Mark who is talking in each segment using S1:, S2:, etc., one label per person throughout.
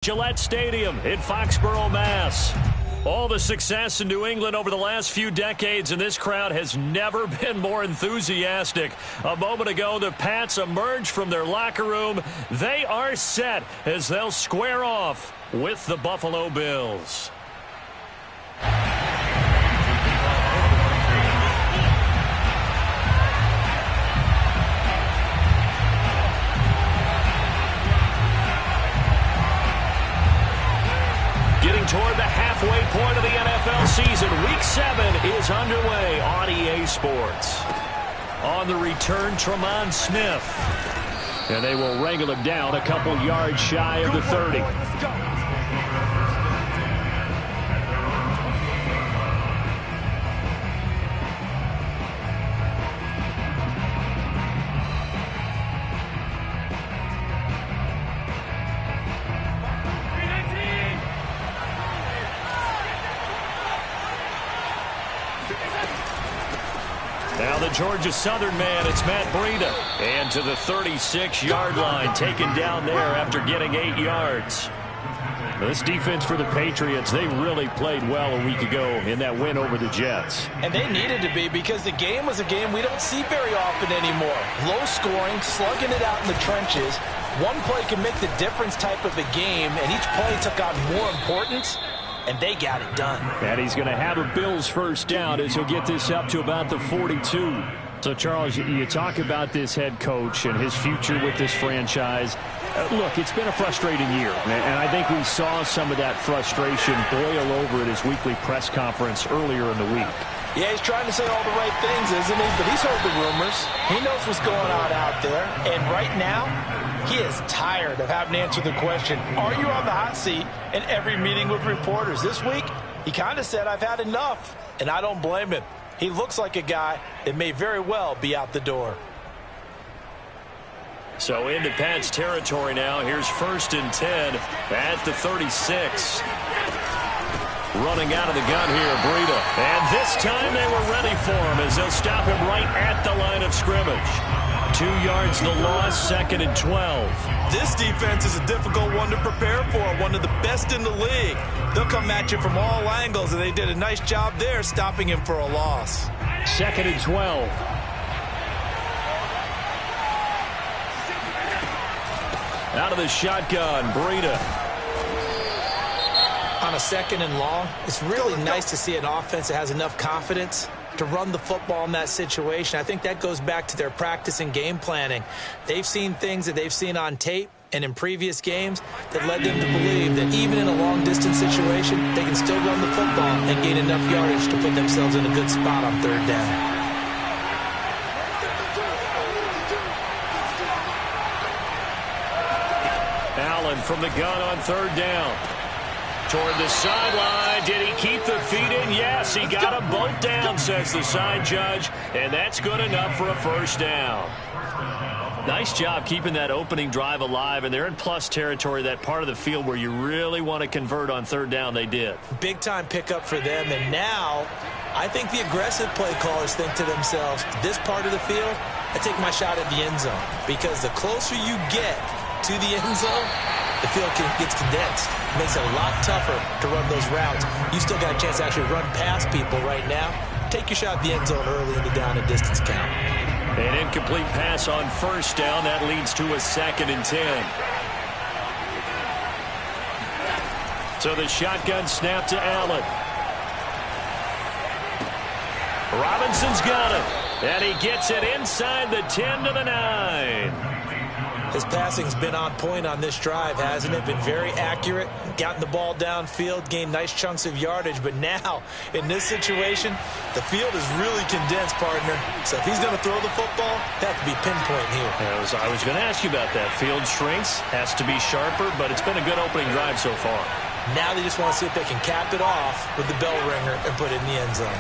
S1: Gillette Stadium in Foxborough, Mass. All the success in New England over the last few decades, and this crowd has never been more enthusiastic. A moment ago, the Pats emerged from their locker room. They are set as they'll square off with the Buffalo Bills. Getting toward the halfway point of the NFL season. Week 7 is underway on EA Sports. On the return, Tremont Smith. And they will wrangle him down a couple yards shy of the 30. Now the Georgia Southern man, it's Matt Breida. And to the 36-yard line, taken down there after getting 8 yards. This defense for the Patriots, they really played well a week ago in that win over the Jets.
S2: And they needed to be, because the game was a game we don't see very often anymore. Low scoring, slugging it out in the trenches. One play can make the difference type of a game, and each play took on more importance. And they got it done.
S1: And he's going to have a Bills first down as he'll get this up to about the 42. So, Charles, you talk about this head coach and his future with this franchise. Look, it's been a frustrating year, and I think we saw some of that frustration boil over at his weekly press conference earlier in the week.
S2: Yeah, he's trying to say all the right things, isn't he? But he's heard the rumors. He knows what's going on out there. And right now, he is tired of having to answer the question, are you on the hot seat, in every meeting with reporters. This week, he kind of said, I've had enough. And I don't blame him. He looks like a guy that may very well be out the door.
S1: So into Pat's territory now. Here's 1st and 10 at the 36. Running out of the gun here, Breida. And this time they were ready for him as they'll stop him right at the line of scrimmage. 2 yards the loss, 2nd and 12.
S2: This defense is a difficult one to prepare for, one of the best in the league. They'll come at you from all angles, and they did a nice job there stopping him for a loss.
S1: 2nd and 12. Out of the shotgun, Breida.
S2: On a 2nd and long, it's really nice to see an offense that has enough confidence to run the football in that situation. I think that goes back to their practice and game planning. They've seen things that they've seen on tape and in previous games that led them to believe that even in a long-distance situation, they can still run the football and gain enough yardage to put themselves in a good spot on 3rd down.
S1: Allen from the gun on 3rd down. Toward the sideline. Did he keep the feet in? Yes, he got them both down, says the side judge. And that's good enough for a first down. Nice job keeping that opening drive alive. And they're in plus territory, that part of the field where you really want to convert on 3rd down. They did.
S2: Big-time pickup for them. And now I think the aggressive play callers think to themselves, this part of the field, I take my shot at the end zone. Because the closer you get to the end zone, the field gets condensed. It makes it a lot tougher to run those routes. You still got a chance to actually run past people right now. Take your shot at the end zone early in the down and distance count.
S1: An incomplete pass on 1st down. That leads to a 2nd and 10. So the shotgun snap to Allen. Robinson's got it. And he gets it inside the 10 to the 9.
S2: His passing's been on point on this drive, hasn't it? Been very accurate, gotten the ball downfield, gained nice chunks of yardage. But now, in this situation, the field is really condensed, partner. So if he's going to throw the football, that could be pinpoint here.
S1: I was going to ask you about that. Field shrinks, has to be sharper, but it's been a good opening drive so far.
S2: Now they just want to see if they can cap it off with the bell ringer and put it in the end zone.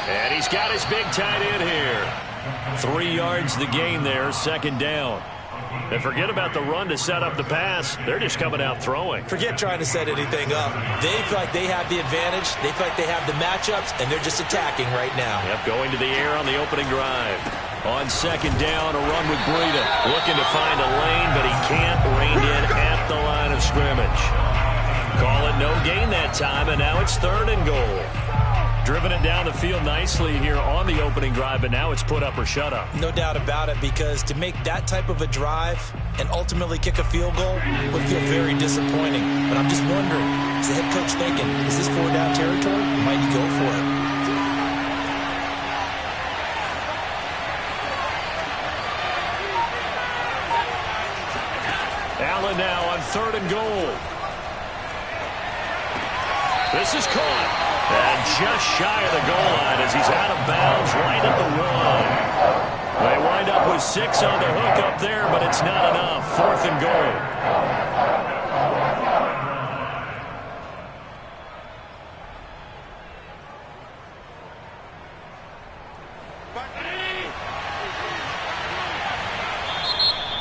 S1: And he's got his big tight end here. 3 yards the gain there, 2nd down. And forget about the run to set up the pass. They're just coming out throwing.
S2: Forget trying to set anything up. They feel like they have the advantage. They feel like they have the matchups, and they're just attacking right now.
S1: Yep, going to the air on the opening drive. On second down, a run with Breida. Looking to find a lane, but he can't. Reined in at the line of scrimmage. Call it no gain that time, and now it's 3rd and goal. Driven it down the field nicely here on the opening drive, but now it's put up or shut up.
S2: No doubt about it, because to make that type of a drive and ultimately kick a field goal would feel very disappointing. But I'm just wondering, is the head coach thinking, is this 4-down territory? Might he go for it?
S1: Allen now on 3rd and goal. This is caught. And just shy of the goal line as he's out of bounds right at the 1. They wind up with 6 on the hook up there, but it's not enough. 4th and goal.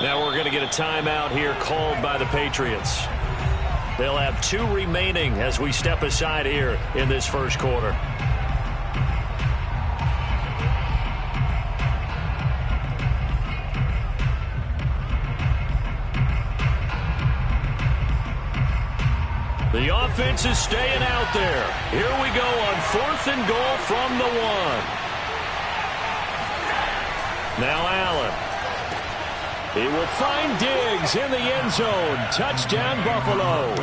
S1: Now we're going to get a timeout here called by the Patriots. They'll have 2 remaining as we step aside here in this first quarter. The offense is staying out there. Here we go on 4th and goal from the 1. Now Allen. He will find Diggs in the end zone. Touchdown, Buffalo.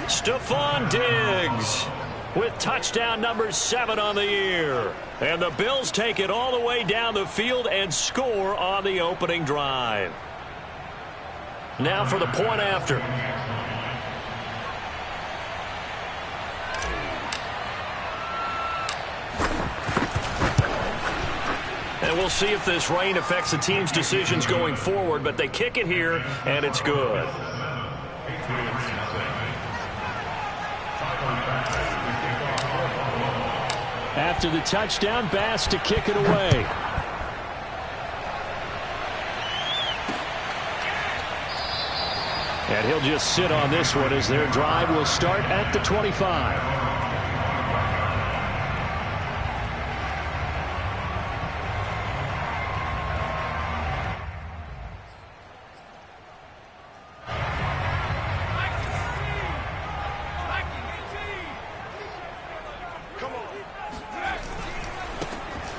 S1: Stephon Diggs with touchdown number 7 on the year. And the Bills take it all the way down the field and score on the opening drive. Now for the point after. And we'll see if this rain affects the team's decisions going forward, but they kick it here, and it's good. After the touchdown, Bass to kick it away. And he'll just sit on this one as their drive will start at the 25.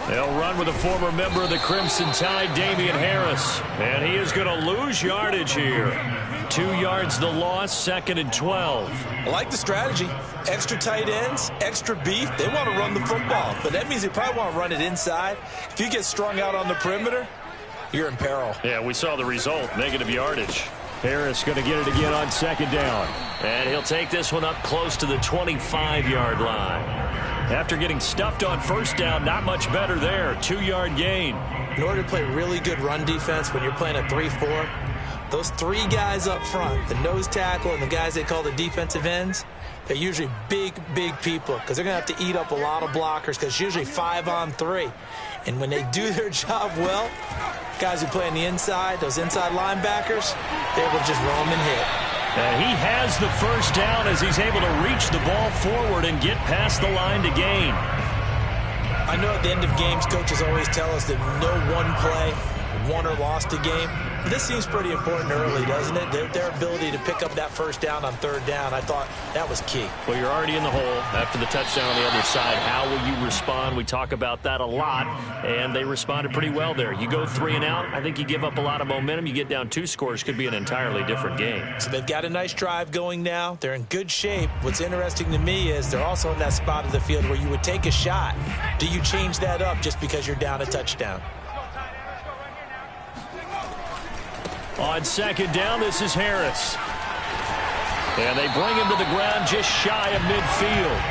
S1: They'll run with a former member of the Crimson Tide, Damian Harris. And he is going to lose yardage here. 2 yards the loss, 2nd and 12.
S2: I like the strategy. Extra tight ends, extra beef. They want to run the football, but that means they probably want to run it inside. If you get strung out on the perimeter, you're in peril.
S1: Yeah, we saw the result, negative yardage. Harris going to get it again on 2nd down. And he'll take this one up close to the 25-yard line. After getting stuffed on 1st down, not much better there. 2-yard gain.
S2: In order to play really good run defense when you're playing a 3-4, those 3 guys up front, the nose tackle and the guys they call the defensive ends, they're usually big, big people because they're going to have to eat up a lot of blockers because it's usually 5 on 3. And when they do their job well, guys who play on the inside, those inside linebackers, they're able to just roam and hit.
S1: And he has the 1st down as he's able to reach the ball forward and get past the line to gain.
S2: I know at the end of games, coaches always tell us that no one play won or lost a game. But this seems pretty important early, doesn't it? Their ability to pick up that 1st down on 3rd down, I thought that was key.
S1: Well, you're already in the hole after the touchdown on the other side. How will you respond? We talk about that a lot, and they responded pretty well there. You go 3 and out, I think you give up a lot of momentum. You get down 2 scores, could be an entirely different game.
S2: So they've got a nice drive going now. They're in good shape. What's interesting to me is they're also in that spot of the field where you would take a shot. Do you change that up just because you're down a touchdown?
S1: On 2nd down, this is Harris. And they bring him to the ground just shy of midfield.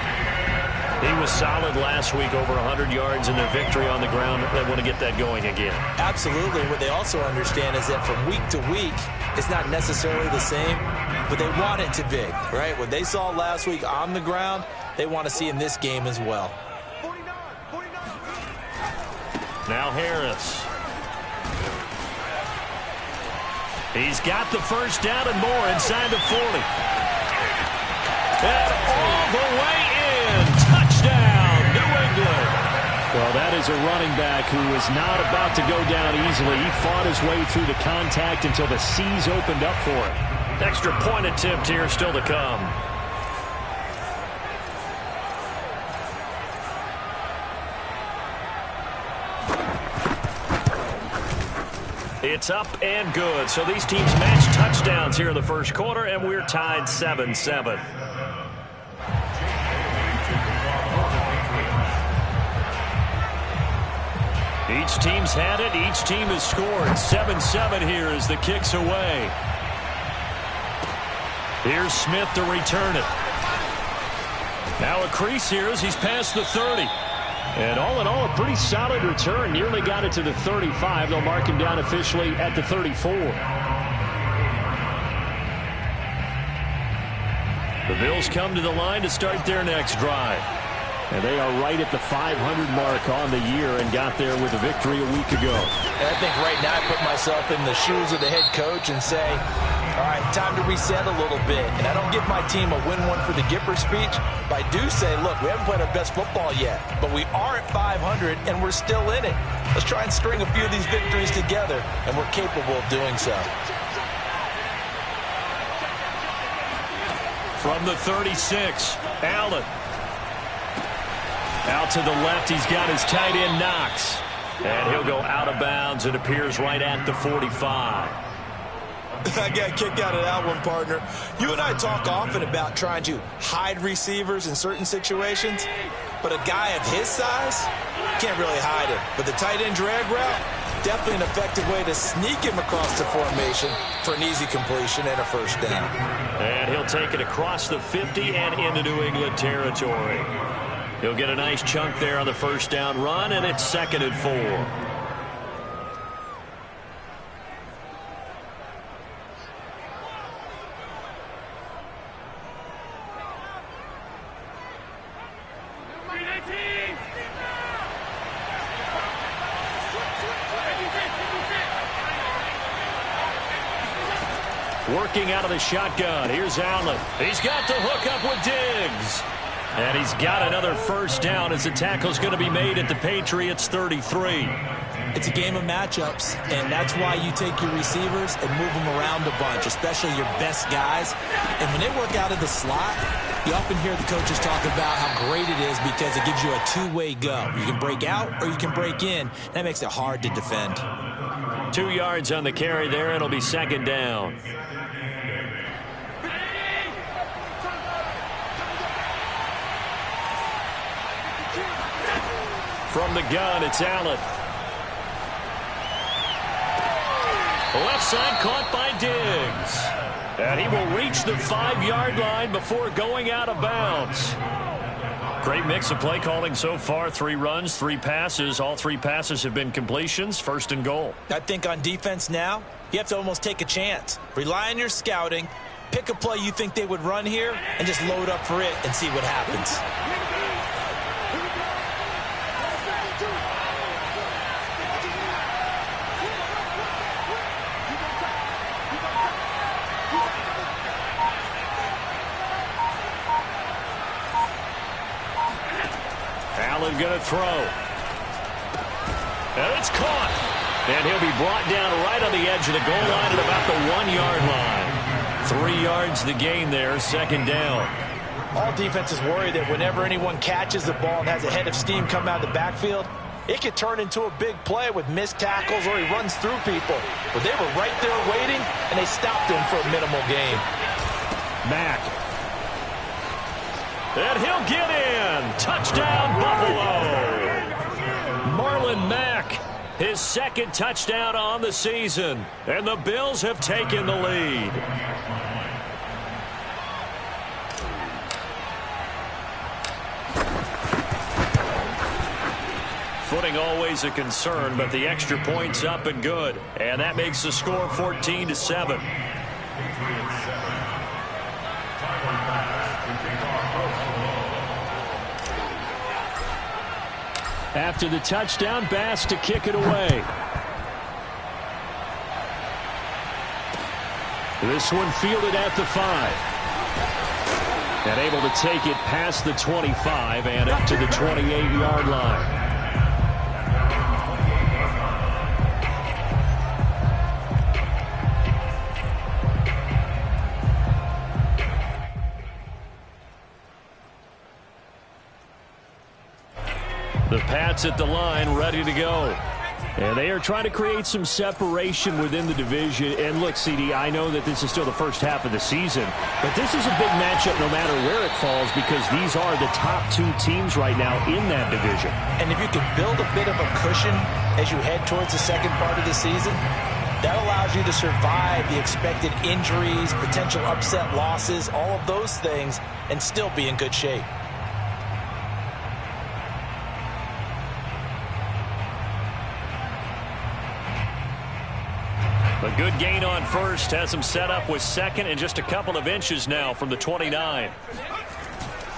S1: He was solid last week, over 100 yards in their victory on the ground. They want to get that going again.
S2: Absolutely. What they also understand is that from week to week, it's not necessarily the same, but they want it to be, right? What they saw last week on the ground, they want to see in this game as well.
S1: Now Harris. He's got the 1st down and more inside the 40. And all the way in. Touchdown, New England.
S3: Well,
S1: Well, that is a running back who is not about to go down easily. He fought his way through the contact until the seas opened up for him. Extra point attempt here still to come. It's up and good. So these teams match touchdowns here in the first quarter, and we're tied 7-7. Each team's had it. Each team has scored. 7-7 here as the kick's away. Here's Smith to return it. Now a crease here as he's past the 30. And all in all, a pretty solid return. Nearly got it to the 35. They'll mark him down officially at the 34. The Bills come to the line to start their next drive. And they are right at the 500 mark on the year and got there with a victory a week ago.
S2: And I think right now I put myself in the shoes of the head coach and say, all right, time to reset a little bit. And I don't give my team a win one for the Gipper speech, but I do say, look, we haven't played our best football yet, but we are at 500 and we're still in it. Let's try and string a few of these victories together, and we're capable of doing so.
S1: From the 36, Allen. Out to the left, he's got his tight end, Knox. And he'll go out of bounds. It appears right at the 45.
S2: I got a kick out of that one, partner. You and I talk often about trying to hide receivers in certain situations, but a guy of his size can't really hide him. But the tight end drag route, definitely an effective way to sneak him across the formation for an easy completion and a first down.
S1: And he'll take it across the 50 and into New England territory. He'll get a nice chunk there on the first down run, and it's 2nd and 4. Working out of the shotgun. Here's Allen. He's got the hook up with Diggs. And he's got another first down as the tackle's going to be made at the Patriots 33.
S2: It's a game of matchups, and that's why you take your receivers and move them around a bunch, especially your best guys. And when they work out of the slot, you often hear the coaches talk about how great it is because it gives you a two-way go. You can break out or you can break in. That makes it hard to defend.
S1: 2 yards on the carry there. It'll be 2nd down. From the gun, it's Allen. Left side caught by Diggs. And he will reach the 5-yard line before going out of bounds. Great mix of play calling so far. 3 runs, 3 passes. All 3 passes have been completions. 1st and goal.
S2: I think on defense now, you have to almost take a chance. Rely on your scouting. Pick a play you think they would run here and just load up for it and see what happens.
S1: Allen going to throw. And it's caught. And he'll be brought down right on the edge of the goal line at about the 1-yard line. 3 yards the gain there, 2nd down.
S2: All defenses worry that whenever anyone catches the ball and has a head of steam come out of the backfield, it could turn into a big play with missed tackles or he runs through people. But they were right there waiting, and they stopped him for a minimal gain.
S1: Mack. And he'll get in. Touchdown, Buffalo. Marlon Mack, his 2nd touchdown on the season. And the Bills have taken the lead. Footing always a concern, but the extra point's up and good. And that makes the score 14-7. After the touchdown, Bass to kick it away. This one fielded at the 5. And able to take it past the 25 and up to the 28-yard line. The Pats at the line, ready to go. And they are trying to create some separation within the division. And look, CD, I know that this is still the first half of the season, but this is a big matchup no matter where it falls because these are the top two teams right now in that division.
S2: And if you can build a bit of a cushion as you head towards the second part of the season, that allows you to survive the expected injuries, potential upset losses, all of those things, and still be in good shape.
S1: A good gain on first has him set up with second and just a couple of inches now from the 29.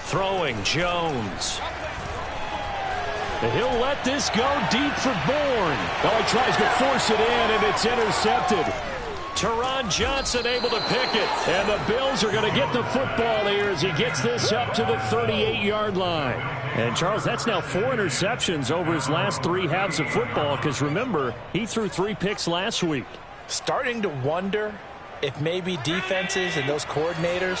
S1: Throwing Jones. And he'll let this go deep for Bourne. Oh, he tries to force it in, and it's intercepted. Teron Johnson able to pick it. And the Bills are going to get the football here as he gets this up to the 38-yard line. And, Charles, that's now 4 interceptions over his last 3 halves of football because, remember, he threw 3 picks last week.
S2: Starting to wonder if maybe defenses and those coordinators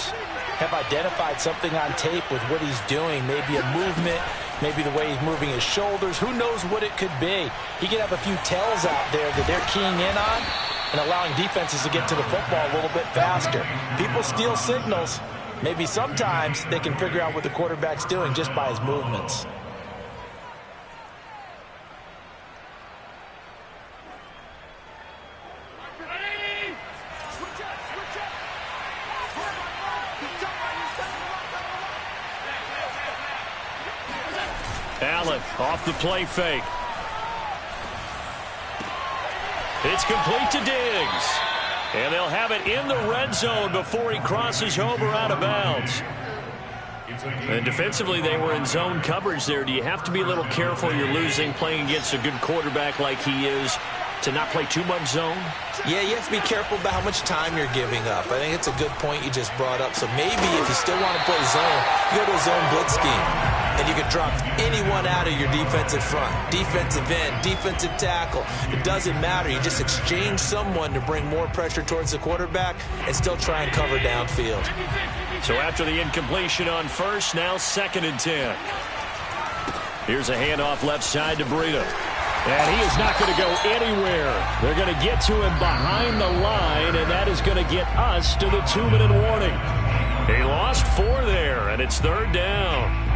S2: have identified something on tape with what he's doing. Maybe a movement, maybe the way he's moving his shoulders. Who knows what it could be? He could have a few tells out there that they're keying in on and allowing defenses to get to the football a little bit faster. People steal signals. Maybe sometimes they can figure out what the quarterback's doing just by his movements.
S1: Allen off the play fake. It's complete to Diggs. And they'll have it in the red zone before he crosses over out of bounds. And defensively, they were in zone coverage there. Do you have to be a little careful you're losing playing against a good quarterback like he is to not play too much zone?
S2: Yeah, you have to be careful about how much time you're giving up. I think it's a good point you just brought up. So maybe if you still want to play zone, you go to a zone blitz scheme. And you can drop anyone out of your defensive front. Defensive end, defensive tackle. It doesn't matter. You just exchange someone to bring more pressure towards the quarterback and still try and cover downfield.
S1: So after the incompletion on first, now 2nd and 10. Here's a handoff left side to Breida. And he is not going to go anywhere. They're going to get to him behind the line, and that is going to get us to the 2-minute warning. He lost 4 there, and it's 3rd down.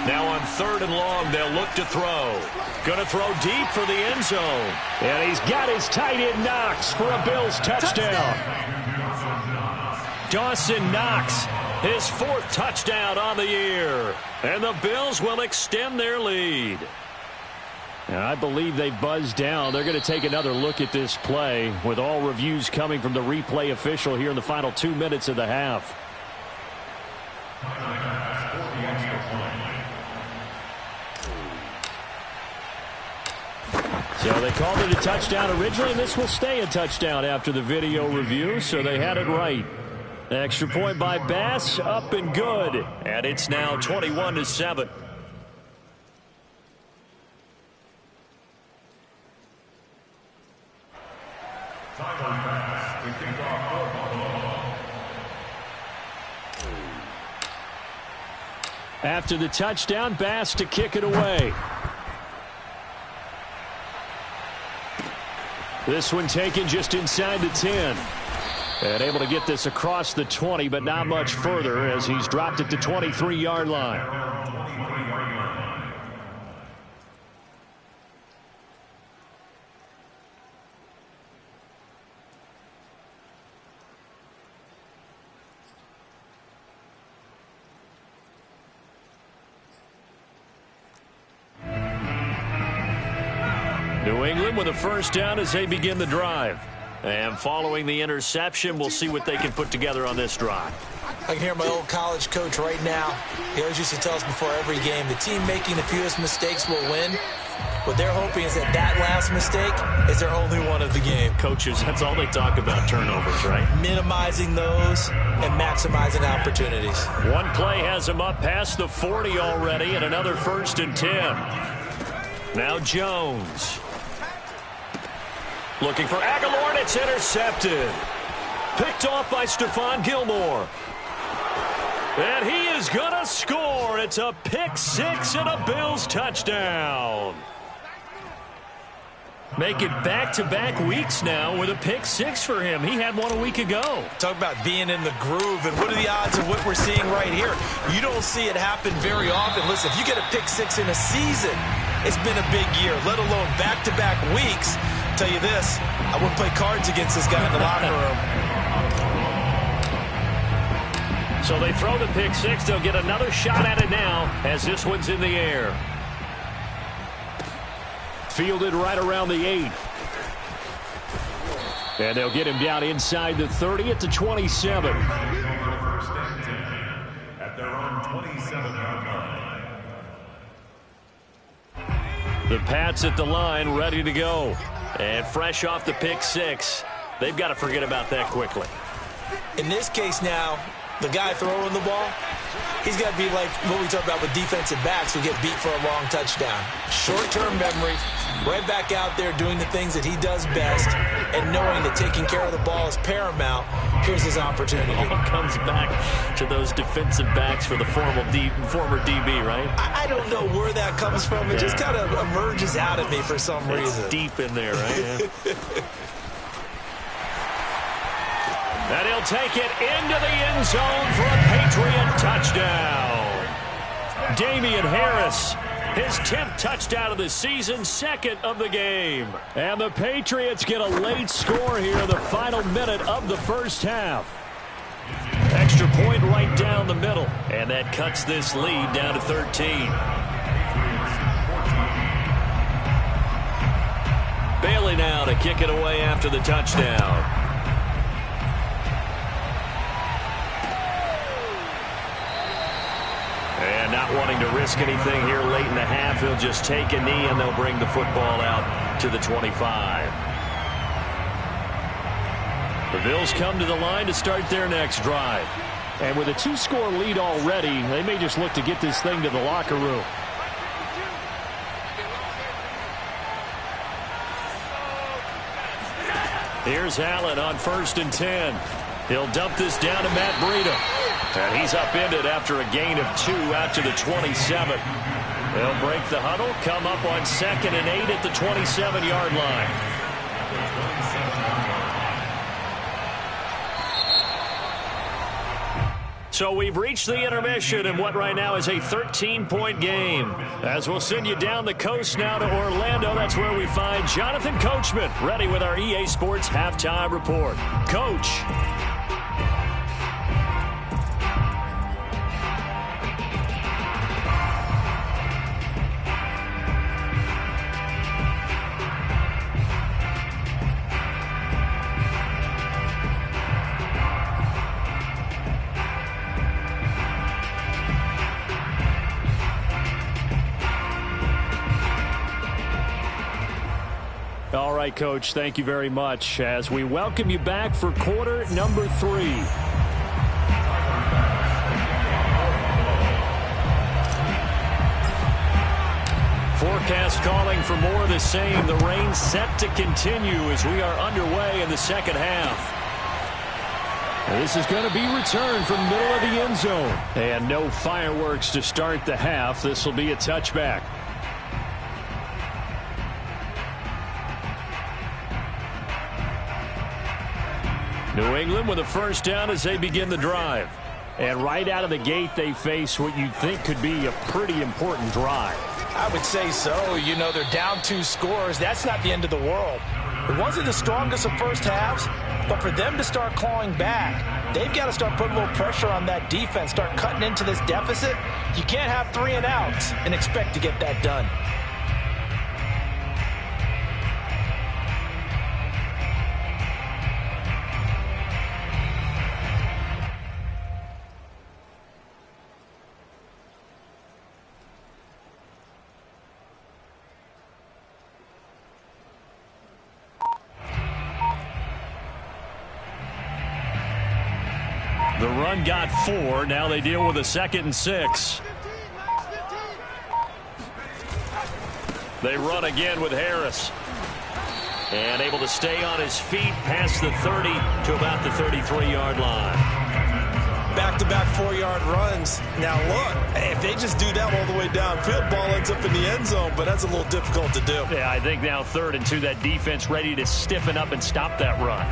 S1: Now on 3rd and long, they'll look to throw. Going to throw deep for the end zone. And he's got his tight end Knox for a Bills touchdown. Dawson Knox, his 4th touchdown on the year. And the Bills will extend their lead. And I believe they buzzed down. They're going to take another look at this play with all reviews coming from the replay official here in the final 2 minutes of the half. So they called it a touchdown originally, and this will stay a touchdown after the video review, so they had it right. Extra point by Bass, up and good. And it's now 21-7. After the touchdown, Bass to kick it away. This one taken just inside the 10. And able to get this across the 20, but not much further as he's dropped it to 23-yard line. New England with a first down as they begin the drive. And following the interception, we'll see what they can put together on this drive.
S2: I can hear my old college coach right now. He always used to tell us before every game, the team making the fewest mistakes will win. What they're hoping is that that last mistake is their only one of the game.
S1: Coaches, that's all they talk about, turnovers, right?
S2: Minimizing those and maximizing opportunities. One
S1: play has him up past the 40 already, and another 1st and 10. Now Jones. Looking for Aguilar, and it's intercepted. Picked off by Stephon Gilmore. And he is going to score. It's a pick 6 and a Bills touchdown. Make it back-to-back weeks now with a pick 6 for him. He had one a week ago.
S2: Talk about being in the groove, and what are the odds of what we're seeing right here? You don't see it happen very often. Listen, if you get a pick 6 in a season, it's been a big year, let alone back-to-back weeks. I'll tell you this, I wouldn't play cards against this guy in the locker room.
S1: So they throw the pick 6. They'll get another shot at it now as this one's in the air. Fielded right around the 8. And they'll get him down inside the 30 at the 27.
S3: At their own 27-yard line.
S1: The Pats at the line ready to go. And fresh off the pick 6. They've got to forget about that quickly.
S2: In this case now, the guy throwing the ball, he's got to be like what we talk about with defensive backs who get beat for a long touchdown. Short-term memory, right back out there doing the things that he does best, and knowing that taking care of the ball is paramount. Here's his opportunity.
S1: It all comes back to those defensive backs for the former DB, right?
S2: I don't know where that comes from. It just kind of emerges out at me for some reason.
S1: It's deep in there, right? Yeah. And he'll take it into the end zone for a Patriot touchdown. Damian Harris, his 10th touchdown of the season, 2nd of the game. And the Patriots get a late score here in the final minute of the first half. Extra point right down the middle. And that cuts this lead down to 13. Bailey now to kick it away after the touchdown. And not wanting to risk anything here late in the half, he'll just take a knee and they'll bring the football out to the 25. The Bills come to the line to start their next drive. And with a 2-score lead already, they may just look to get this thing to the locker room. Here's Allen on 1st and 10. He'll dump this down to Matt Breida. And he's upended after a gain of 2 out to the 27. They'll break the huddle, come up on 2nd and 8 at the 27-yard line. So we've reached the intermission in what right now is a 13-point game. As we'll send you down the coast now to Orlando, that's where we find Jonathan Coachman, ready with our EA Sports Halftime Report. Coach. All right, Coach, thank you very much as we welcome you back for quarter number 3. Forecast calling for more of the same. The rain set to continue as we are underway in the second half. This is going to be returned from middle of the end zone. And no fireworks to start the half. This will be a touchback. New England with a first down as they begin the drive. And right out of the gate, they face what you'd think could be a pretty important drive.
S2: I would say so. You know, they're down 2 scores. That's not the end of the world. It wasn't the strongest of first halves, but for them to start clawing back, they've got to start putting a little pressure on that defense, start cutting into this deficit. You can't have 3 and outs and expect to get that done.
S1: The run got 4. Now they deal with a 2nd and 6. They run again with Harris. And able to stay on his feet past the 30 to about the 33-yard line.
S2: Back-to-back 4-yard runs. Now look, if they just do that all the way downfield, ball ends up in the end zone, but that's a little difficult to do.
S1: Yeah, I think now 3rd and 2, that defense ready to stiffen up and stop that run.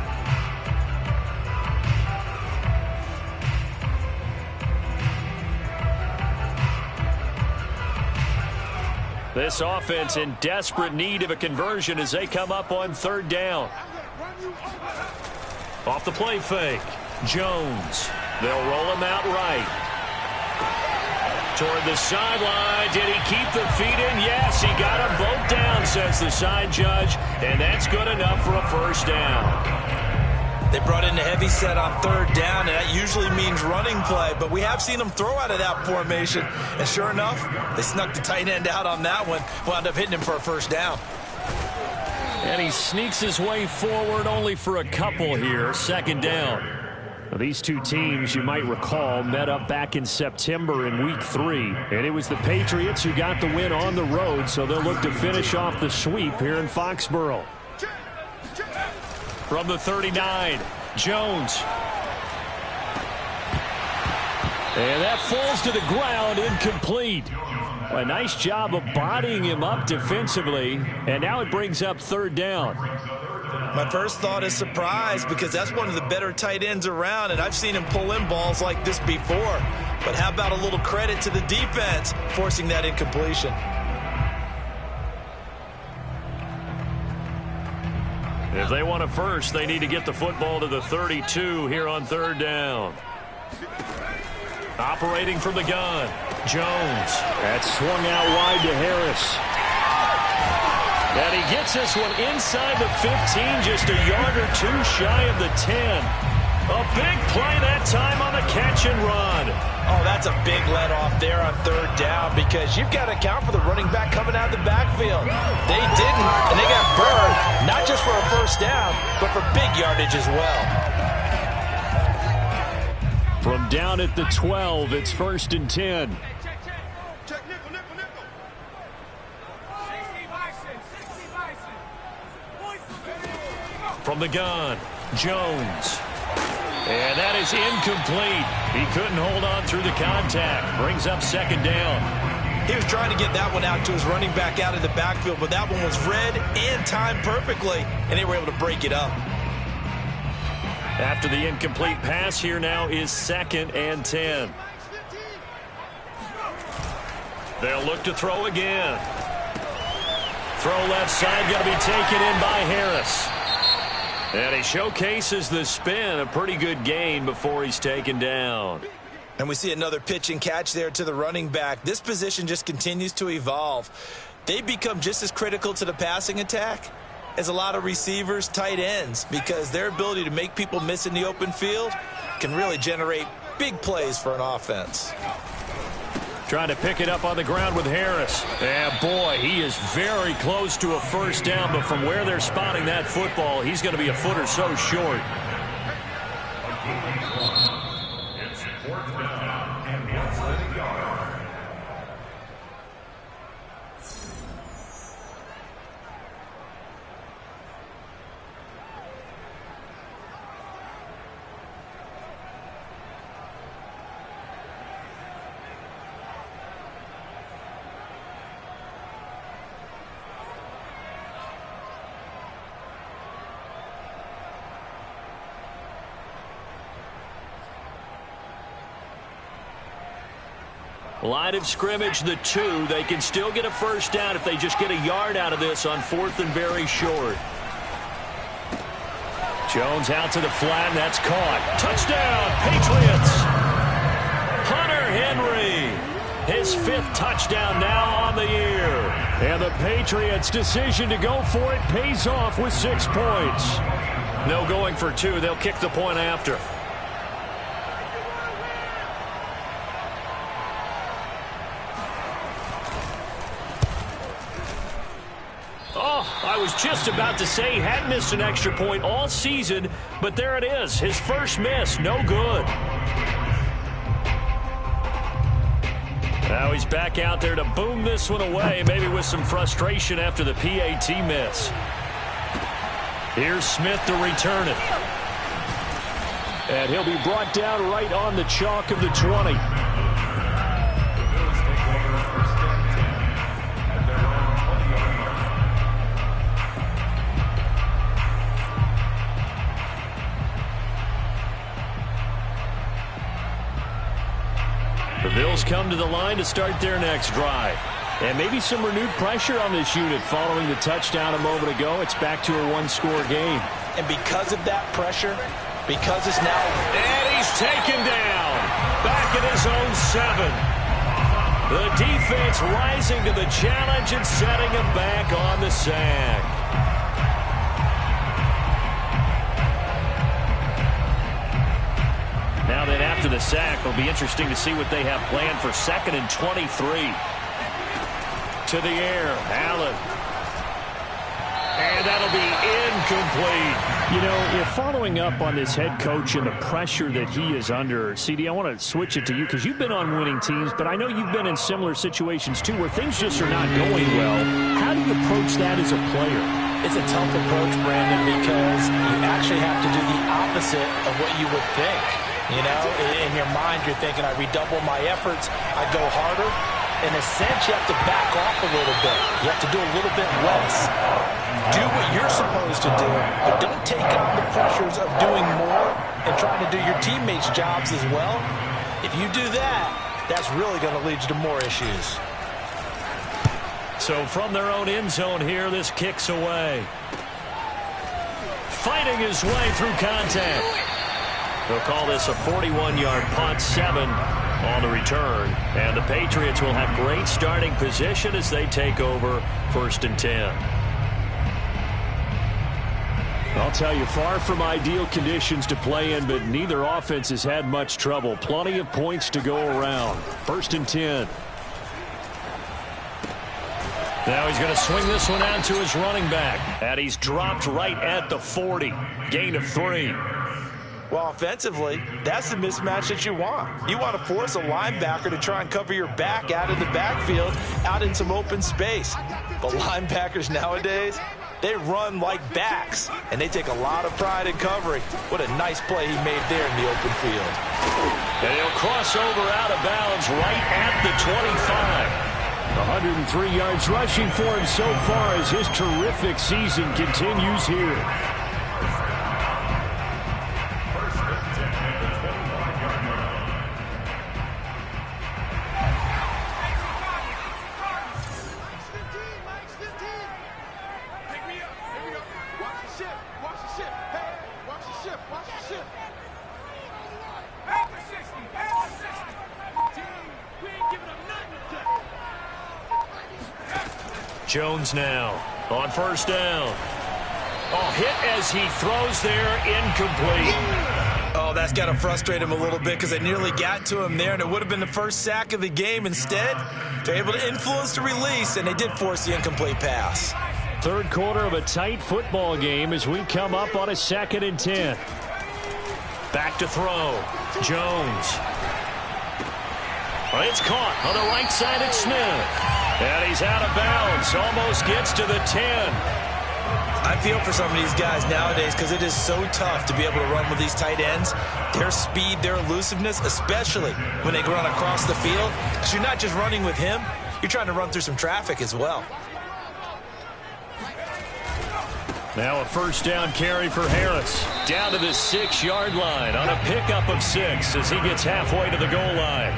S1: This offense in desperate need of a conversion as they come up on 3rd down. Off the play fake. Jones. They'll roll him out right. Toward the sideline. Did he keep the feet in? Yes, he got them both down, says the side judge. And that's good enough for a 1st down.
S2: They brought in the heavy set on 3rd down, and that usually means running play. But we have seen them throw out of that formation. And sure enough, they snuck the tight end out on that one. Wound up hitting him for a 1st down.
S1: And he sneaks his way forward only for a couple here. 2nd down. Now, these two teams, you might recall, met up back in September in Week 3. And it was the Patriots who got the win on the road, so they'll look to finish off the sweep here in Foxborough. From the 39, Jones. And that falls to the ground, incomplete. A nice job of bodying him up defensively, and now it brings up 3rd down.
S2: My first thought is surprise, because that's one of the better tight ends around, and I've seen him pull in balls like this before. But how about a little credit to the defense forcing that incompletion?
S1: If they want a 1st, they need to get the football to the 32 here on 3rd down. Operating from the gun, Jones. That's swung out wide to Harris. And he gets this one inside the 15, just a yard or 2 shy of the 10. A big play that time on the catch and run.
S2: Oh, that's a big let off there on 3rd down, because you've got to account for the running back coming out of the backfield. They didn't, and they got burned, not just for a 1st down, but for big yardage as well.
S1: From down at the 12, it's 1st and 10. From the gun, Jones. And that is incomplete. He couldn't hold on through the contact. Brings up 2nd down.
S2: He was trying to get that one out to his running back out of the backfield, but that one was read and timed perfectly, and they were able to break it up.
S1: After the incomplete pass, here now is 2nd and 10. They'll look to throw again. Throw left side, going to be taken in by Harris. And he showcases the spin, a pretty good gain before he's taken down.
S2: And we see another pitch and catch there to the running back. This position just continues to evolve. They become just as critical to the passing attack as a lot of receivers, tight ends, because their ability to make people miss in the open field can really generate big plays for an offense.
S1: Trying to pick it up on the ground with Harris. And boy, he is very close to a 1st down, but from where they're spotting that football, he's going to be a foot or so short.
S3: It's 4th down and 1 yard.
S1: Line of scrimmage, the 2. They can still get a 1st down if they just get a yard out of this on 4th and very short. Jones out to the flat, and that's caught. Touchdown, Patriots! Hunter Henry, his 5th touchdown now on the year. And the Patriots' decision to go for it pays off with 6 points. No going for 2. They'll kick the point after. was just about to say he hadn't missed an extra point all season, but there it is. His first miss, no good. Now he's back out there to boom this one away, maybe with some frustration after the PAT miss. Here's Smith to return it. And he'll be brought down right on the chalk of the 20. The Bills come to the line to start their next drive. And maybe some renewed pressure on this unit following the touchdown a moment ago. It's back to a one-score game.
S2: And because of that pressure, because it's now...
S1: And he's taken down. Back at his own 7. The defense rising to the challenge and setting him back on the sack. Now then, after the sack, it'll be interesting to see what they have planned for 2nd and 23. To the air, Allen. And that'll be incomplete.
S4: You know, you're following up on this head coach and the pressure that he is under. CD, I want to switch it to you because you've been on winning teams, but I know you've been in similar situations too where things just are not going well. How do you approach that as a player?
S2: It's a tough approach, Brandon, because you actually have to do the opposite of what you would think. You know, in your mind, you're thinking, I redouble my efforts, I go harder. In a sense, you have to back off a little bit. You have to do a little bit less. Do what you're supposed to do, but don't take on the pressures of doing more and trying to do your teammates' jobs as well. If you do that, that's really going to lead you to more issues.
S1: So from their own end zone here, this kicks away. Fighting his way through contact. They'll call this a 41-yard punt, 7 on the return. And the Patriots will have great starting position as they take over 1st and 10. I'll tell you, far from ideal conditions to play in, but neither offense has had much trouble. Plenty of points to go around. 1st and 10. Now he's going to swing this one out to his running back. And he's dropped right at the 40. Gain of 3.
S2: Well, offensively, that's the mismatch that you want. You want to force a linebacker to try and cover your back out of the backfield, out in some open space. But linebackers nowadays, they run like backs, and they take a lot of pride in covering. What a nice play he made there in the open field.
S1: And he'll cross over out of bounds right at the 25.
S4: 103 yards rushing for him so far as his terrific season continues here.
S1: Jones now on 1st down. Oh, hit as he throws there, incomplete.
S2: Oh, that's got to frustrate him a little bit because they nearly got to him there, and it would have been the first sack of the game. Instead, they're able to influence the release, and they did force the incomplete pass.
S4: 3rd quarter of a tight football game as we come up on a 2nd and 10.
S1: Back to throw. Jones. It's caught on the right side at Smith. And he's out of bounds. Almost gets to the 10.
S2: I feel for some of these guys nowadays because it is so tough to be able to run with these tight ends. Their speed, their elusiveness, especially when they run across the field. Because you're not just running with him, you're trying to run through some traffic as well.
S1: Now a 1st down carry for Harris. Down to the 6-yard line on a pickup of 6 as he gets halfway to the goal line.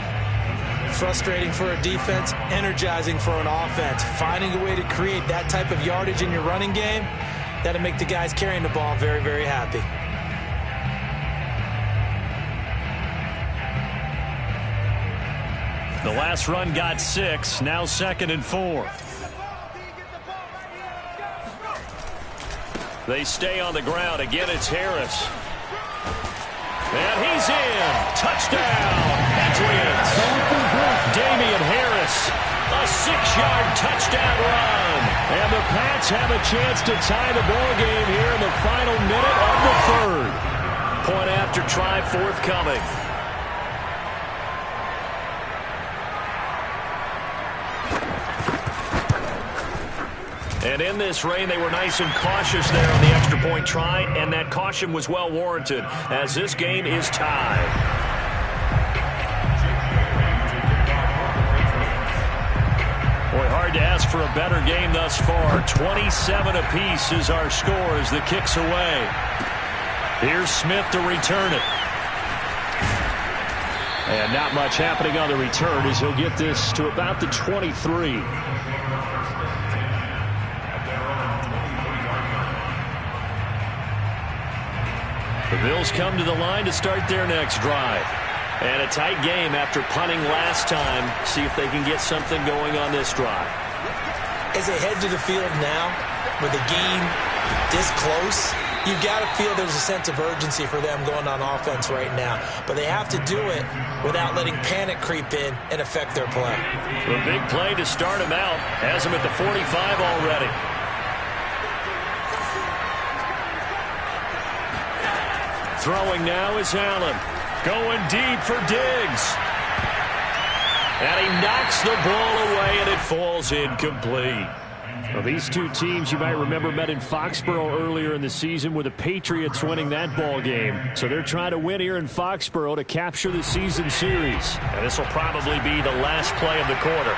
S2: Frustrating for a defense, energizing for an offense. Finding a way to create that type of yardage in your running game, that'll make the guys carrying the ball very, very happy.
S1: The last run got 6, now 2nd and 4. They stay on the ground. Again, it's Harris. And he's in. Touchdown, Patriots. Damian Harris, a A 6-yard touchdown run.
S4: And the Pats have a chance to tie the ball game here in the final minute of the third.
S1: Point after try forthcoming. And in this rain, they were nice and cautious there on the extra point try, and that caution was well warranted as this game is tied. Boy, hard to ask for a better game thus far. 27 apiece is our score as the kick's away. Here's Smith to return it.
S4: And not much happening on the return as he'll get this to about the 23.
S1: The Bills come to the line to start their next drive. And a tight game after punting last time. See if they can get something going on this drive.
S2: As they head to the field now, with the game this close, you've got to feel there's a sense of urgency for them going on offense right now. But they have to do it without letting panic creep in and affect their play.
S1: A big play to start him out. Has him at the 45 already. Throwing now is Allen. Going deep for Diggs. And he knocks the ball away, and it falls incomplete.
S4: Well, these two teams, you might remember, met in Foxborough earlier in the season with the Patriots winning that ball game. So they're trying to win here in Foxborough to capture the season series.
S1: And this will probably be the last play of the quarter.